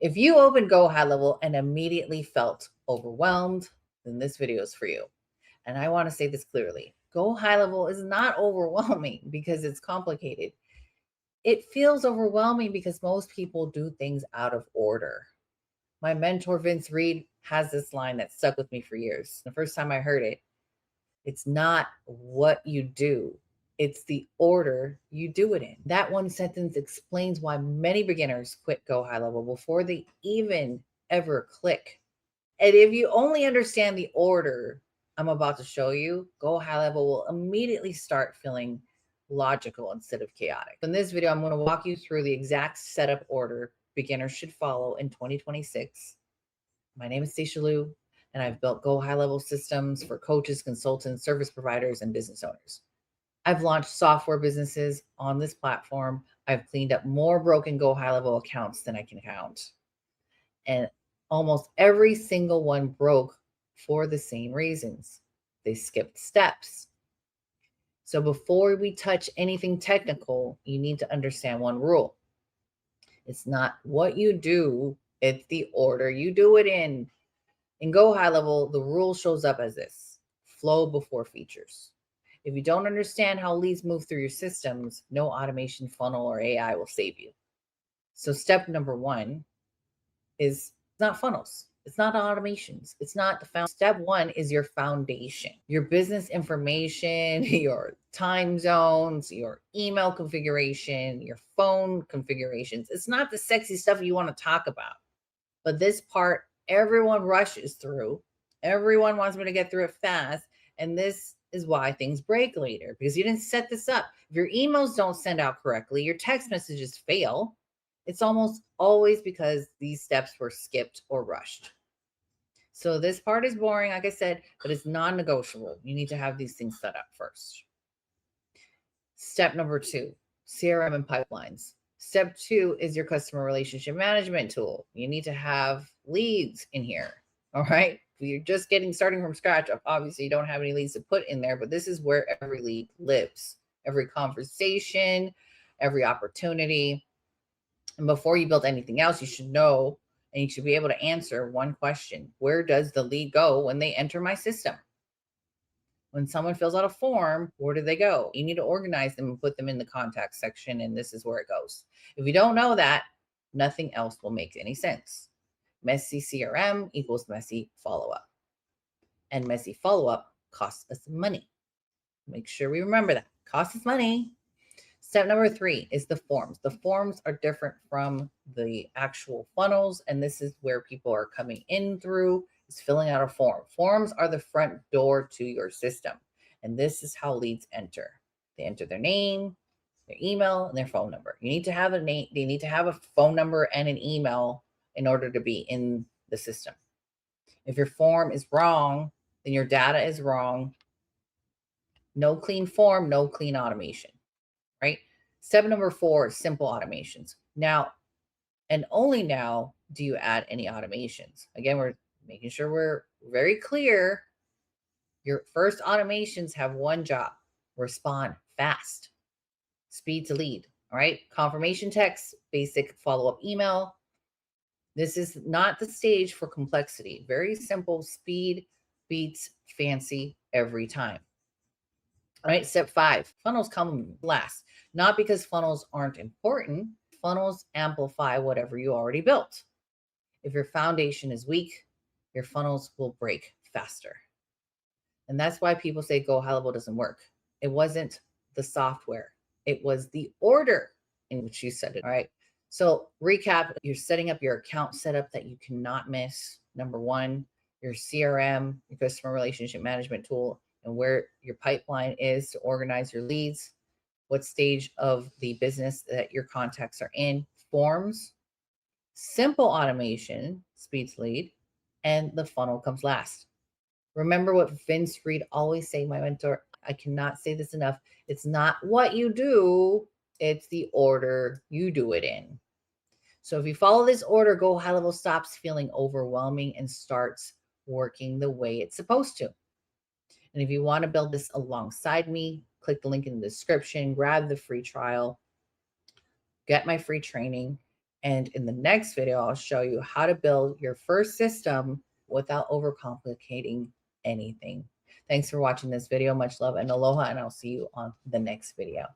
If you opened Go High Level and immediately felt overwhelmed, then this video is for you. And I want to say this clearly. Go High Level is not overwhelming because it's complicated. It feels overwhelming because most people do things out of order. My mentor, Vince Reed, has this line that stuck with me for years. The first time I heard it, it's not what you do, it's the order you do it in. That one sentence explains why many beginners quit Go High Level before they even ever click. And if you only understand the order I'm about to show you, Go High Level will immediately start feeling logical instead of chaotic. In this video, I'm going to walk you through the exact setup order beginners should follow in 2026. My name is Stacia, and I've built Go High Level systems for coaches, consultants, service providers, and business owners. I've launched software businesses on this platform. I've cleaned up more broken Go High Level accounts than I can count. And almost every single one broke for the same reasons. They skipped steps. So before we touch anything technical, you need to understand one rule. It's not what you do, it's the order you do it in. In Go High Level, the rule shows up as this: flow before features. If you don't understand how leads move through your systems, no automation funnel or AI will save you. So step number one is not funnels. It's not automations. It's not the foundation. Step one is your foundation, your business information, your time zones, your email configuration, your phone configurations. It's not the sexy stuff you want to talk about, but this part everyone rushes through. Everyone wants me to get through it fast. And this is why things break later, because you didn't set this up. If your emails don't send out correctly, your text messages fail, it's almost always because these steps were skipped or rushed. So this part is boring, like I said, but it's non-negotiable. You need to have these things set up first. Step number 2, CRM and Pipelines. Step 2 is your customer relationship management tool. You need to have leads in here. All right. If you're just starting from scratch, obviously you don't have any leads to put in there, but this is where every lead lives, every conversation, every opportunity. And before you build anything else, you should know and you should be able to answer one question: where does the lead go when they enter my system? When someone fills out a form, where do they go? You need to organize them and put them in the contact section, and this is where it goes. If you don't know that, nothing else will make any sense. Messy CRM equals messy follow-up. And messy follow-up costs us money. Make sure we remember that. Costs us money. Step number 3 is the forms. The forms are different from the actual funnels, and this is where people are coming in through, is filling out a form. Forms are the front door to your system, and this is how leads enter. They enter their name, their email, and their phone number. You need to have a name. They need to have a phone number and an email in order to be in the system. If your form is wrong, then your data is wrong. No clean form, no clean automation. Right? Step number 4, simple automations. Now, and only now do you add any automations. Again, we're making sure we're very clear. Your first automations have one job: respond fast, speed to lead. All right. Confirmation text, basic follow-up email. This is not the stage for complexity. Very simple. Speed beats fancy every time. All right, step 5, funnels come last. Not because funnels aren't important. Funnels amplify whatever you already built. If your foundation is weak, your funnels will break faster. And that's why people say Go High Level doesn't work. It wasn't the software. It was the order in which you set it. All right. So recap, you're setting up your account setup that you cannot miss. Number 1, your CRM, your customer relationship management tool, and where your pipeline is to organize your leads, what stage of the business that your contacts are in, forms, simple automation, speed to lead, and the funnel comes last. Remember what Vince Reed always say, my mentor, I cannot say this enough. It's not what you do, it's the order you do it in. So if you follow this order, Go High Level stops feeling overwhelming and starts working the way it's supposed to. And if you want to build this alongside me, click the link in the description, grab the free trial, get my free training, And in the next video, I'll show you how to build your first system without overcomplicating anything. Thanks for watching this video. Much love and aloha, and I'll see you on the next video.